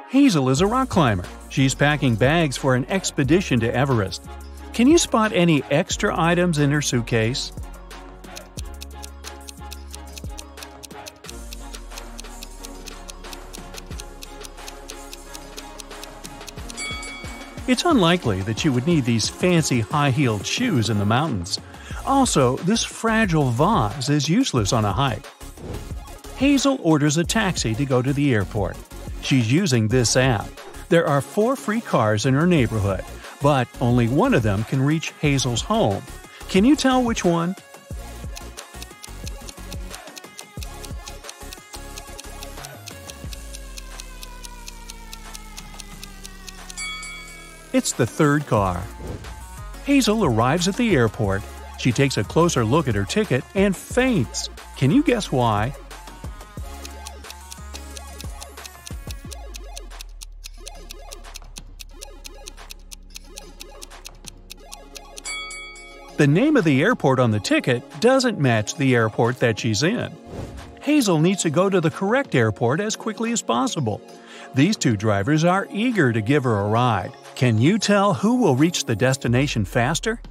Hazel is a rock climber. She's packing bags for an expedition to Everest. Can you spot any extra items in her suitcase? It's unlikely that you would need these fancy high-heeled shoes in the mountains. Also, this fragile vase is useless on a hike. Hazel orders a taxi to go to the airport. She's using this app. There are 4 free cars in her neighborhood, but only one of them can reach Hazel's home. Can you tell which one? It's the 3rd car. Hazel arrives at the airport. She takes a closer look at her ticket and faints. Can you guess why? The name of the airport on the ticket doesn't match the airport that she's in. Hazel needs to go to the correct airport as quickly as possible. These 2 drivers are eager to give her a ride. Can you tell who will reach the destination faster?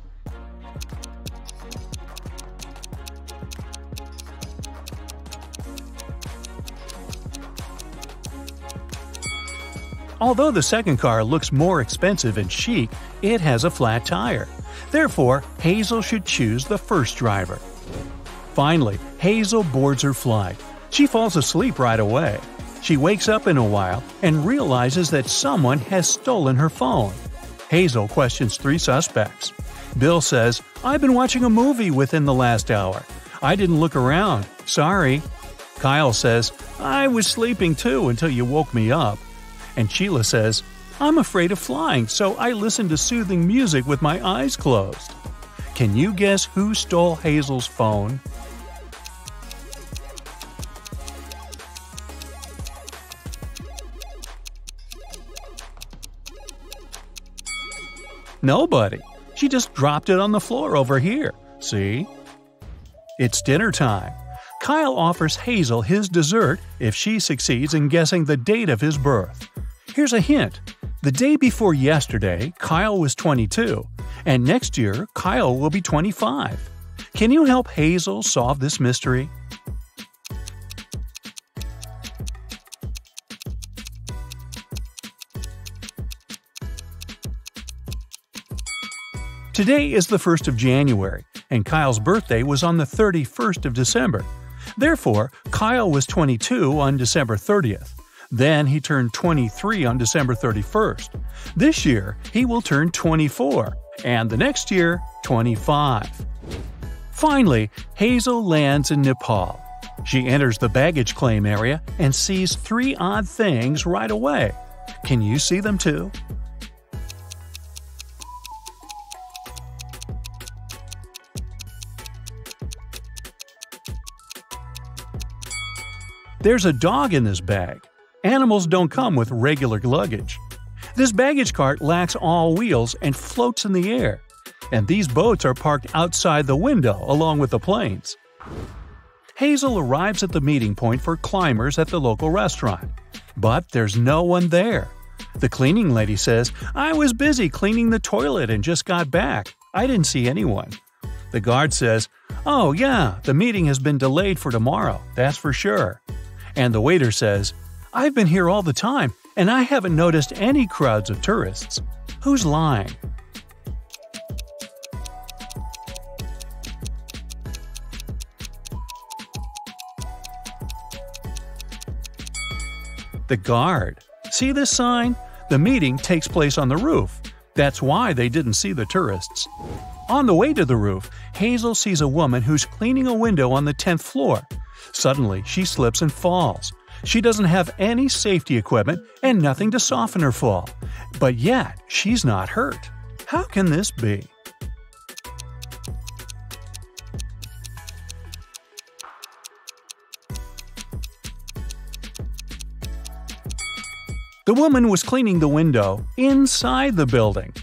Although the second car looks more expensive and chic, it has a flat tire. Therefore, Hazel should choose the first driver. Finally, Hazel boards her flight. She falls asleep right away. She wakes up in a while and realizes that someone has stolen her phone. Hazel questions 3 suspects. Bill says, "I've been watching a movie within the last hour. I didn't look around. Sorry." Kyle says, "I was sleeping too until you woke me up." And Sheila says, "I'm afraid of flying, so I listened to soothing music with my eyes closed." Can you guess who stole Hazel's phone? Nobody. She just dropped it on the floor over here. See? It's dinner time. Kyle offers Hazel his dessert if she succeeds in guessing the date of his birth. Here's a hint. The day before yesterday, Kyle was 22, and next year, Kyle will be 25. Can you help Hazel solve this mystery? Today is the 1st of January, and Kyle's birthday was on the 31st of December. Therefore, Kyle was 22 on December 30th. Then he turned 23 on December 31st. This year, he will turn 24, and the next year, 25. Finally, Hazel lands in Nepal. She enters the baggage claim area and sees 3 odd things right away. Can you see them too? There's a dog in this bag. Animals don't come with regular luggage. This baggage cart lacks all wheels and floats in the air. And these boats are parked outside the window along with the planes. Hazel arrives at the meeting point for climbers at the local restaurant. But there's no one there. The cleaning lady says, "I was busy cleaning the toilet and just got back. I didn't see anyone." The guard says, "Oh yeah, the meeting has been delayed for tomorrow, that's for sure." And the waiter says, "I've been here all the time, and I haven't noticed any crowds of tourists." Who's lying? The guard. See this sign? The meeting takes place on the roof. That's why they didn't see the tourists. On the way to the roof, Hazel sees a woman who's cleaning a window on the 10th floor. Suddenly, she slips and falls. She doesn't have any safety equipment and nothing to soften her fall. But yet, she's not hurt. How can this be? The woman was cleaning the window inside the building.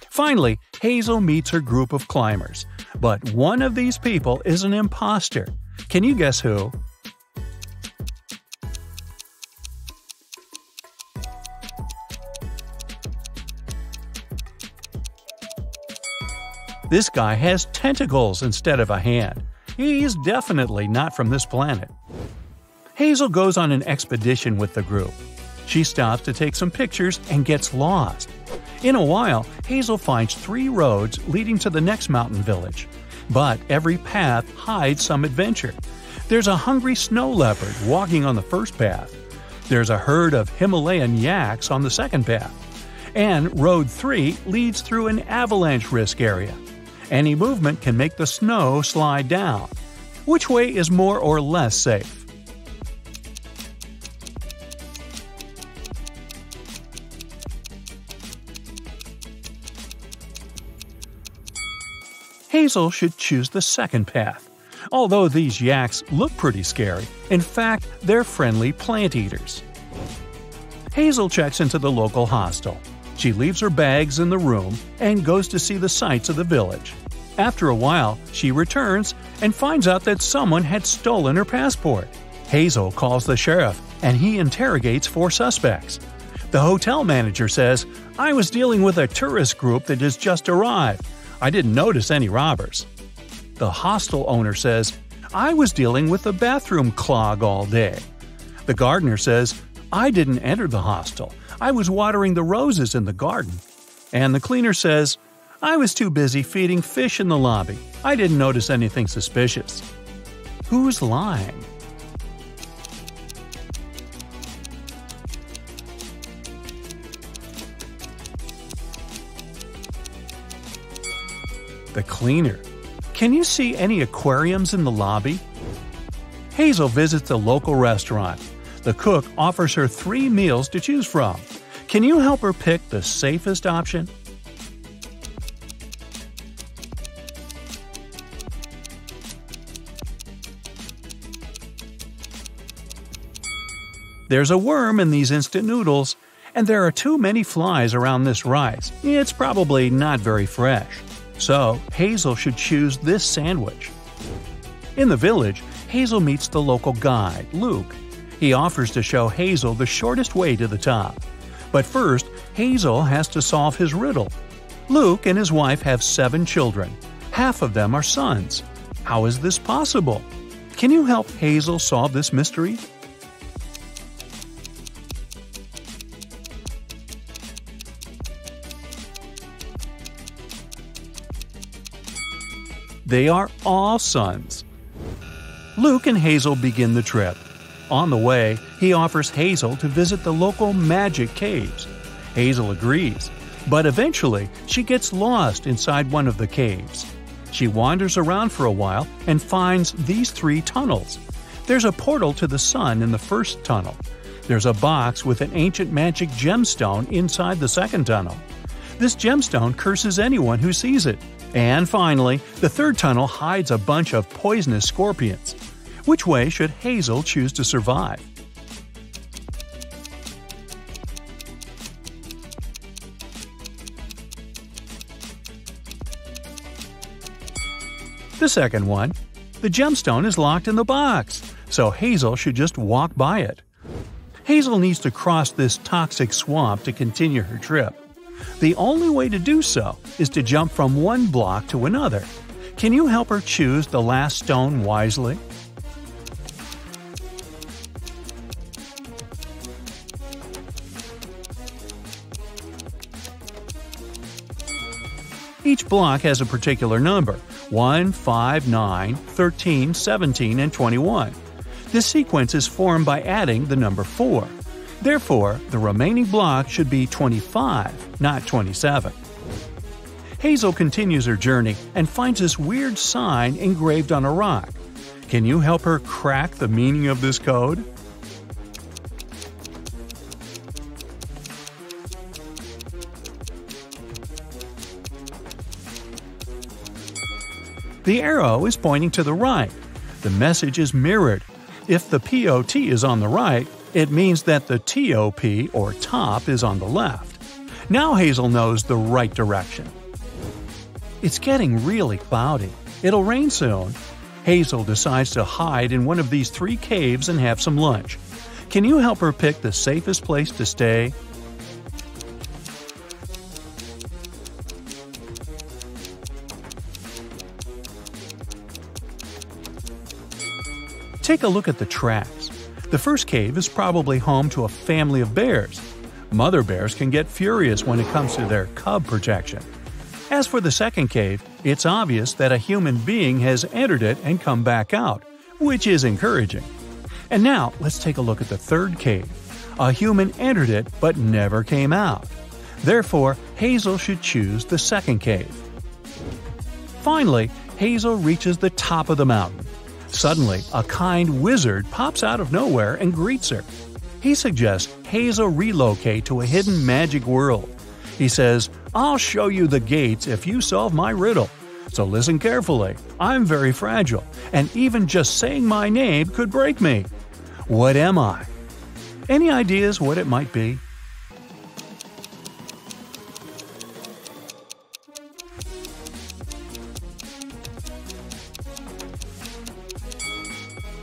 Finally, Hazel meets her group of climbers. But one of these people is an imposter. Can you guess who? This guy has tentacles instead of a hand. He's definitely not from this planet. Hazel goes on an expedition with the group. She stops to take some pictures and gets lost. In a while, Hazel finds 3 roads leading to the next mountain village. But every path hides some adventure. There's a hungry snow leopard walking on the first path. There's a herd of Himalayan yaks on the second path. And Road 3 leads through an avalanche risk area. Any movement can make the snow slide down. Which way is more or less safe? Hazel should choose the second path. Although these yaks look pretty scary, in fact, they're friendly plant eaters. Hazel checks into the local hostel. She leaves her bags in the room and goes to see the sights of the village. After a while, she returns and finds out that someone had stolen her passport. Hazel calls the sheriff, and he interrogates 4 suspects. The hotel manager says, "I was dealing with a tourist group that has just arrived. I didn't notice any robbers." The hostel owner says, "I was dealing with a bathroom clog all day." The gardener says, "I didn't enter the hostel. I was watering the roses in the garden." And the cleaner says, "I was too busy feeding fish in the lobby. I didn't notice anything suspicious." Who's lying? The cleaner. Can you see any aquariums in the lobby? Hazel visits a local restaurant. The cook offers her 3 meals to choose from. Can you help her pick the safest option? There's a worm in these instant noodles, and there are too many flies around this rice. It's probably not very fresh. So, Hazel should choose this sandwich. In the village, Hazel meets the local guide, Luke. He offers to show Hazel the shortest way to the top. But first, Hazel has to solve his riddle. Luke and his wife have 7 children. Half of them are sons. How is this possible? Can you help Hazel solve this mystery? They are all sons. Luke and Hazel begin the trip. On the way, he offers Hazel to visit the local magic caves. Hazel agrees, but eventually she gets lost inside one of the caves. She wanders around for a while and finds these 3 tunnels. There's a portal to the sun in the first tunnel. There's a box with an ancient magic gemstone inside the second tunnel. This gemstone curses anyone who sees it. And finally, the third tunnel hides a bunch of poisonous scorpions. Which way should Hazel choose to survive? The second one. The gemstone is locked in the box, so Hazel should just walk by it. Hazel needs to cross this toxic swamp to continue her trip. The only way to do so is to jump from one block to another. Can you help her choose the last stone wisely? Each block has a particular number: 1, 5, 9, 13, 17, and 21. This sequence is formed by adding the number 4. Therefore, the remaining block should be 25, not 27. Hazel continues her journey and finds this weird sign engraved on a rock. Can you help her crack the meaning of this code? The arrow is pointing to the right. The message is mirrored. If the POT is on the right, it means that the TOP, or top, is on the left. Now Hazel knows the right direction. It's getting really cloudy. It'll rain soon. Hazel decides to hide in one of these 3 caves and have some lunch. Can you help her pick the safest place to stay? Take a look at the tracks. The first cave is probably home to a family of bears. Mother bears can get furious when it comes to their cub protection. As for the second cave, it's obvious that a human being has entered it and come back out, which is encouraging. And now, let's take a look at the third cave. A human entered it but never came out. Therefore, Hazel should choose the second cave. Finally, Hazel reaches the top of the mountain. Suddenly, a kind wizard pops out of nowhere and greets her. He suggests Hazel relocate to a hidden magic world. He says, "I'll show you the gates if you solve my riddle. So listen carefully. I'm very fragile, and even just saying my name could break me. What am I?" Any ideas what it might be?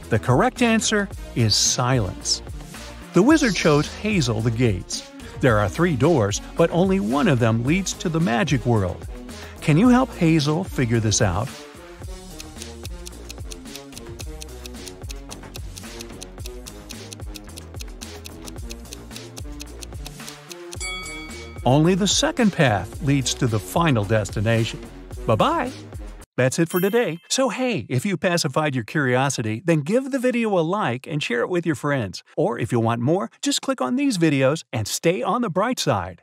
The correct answer is silence. The wizard chose Hazel the gates. There are 3 doors, but only one of them leads to the magic world. Can you help Hazel figure this out? Only the second path leads to the final destination. Bye-bye! That's it for today. So hey, if you pacified your curiosity, then give the video a like and share it with your friends. Or if you want more, just click on these videos and stay on the bright side.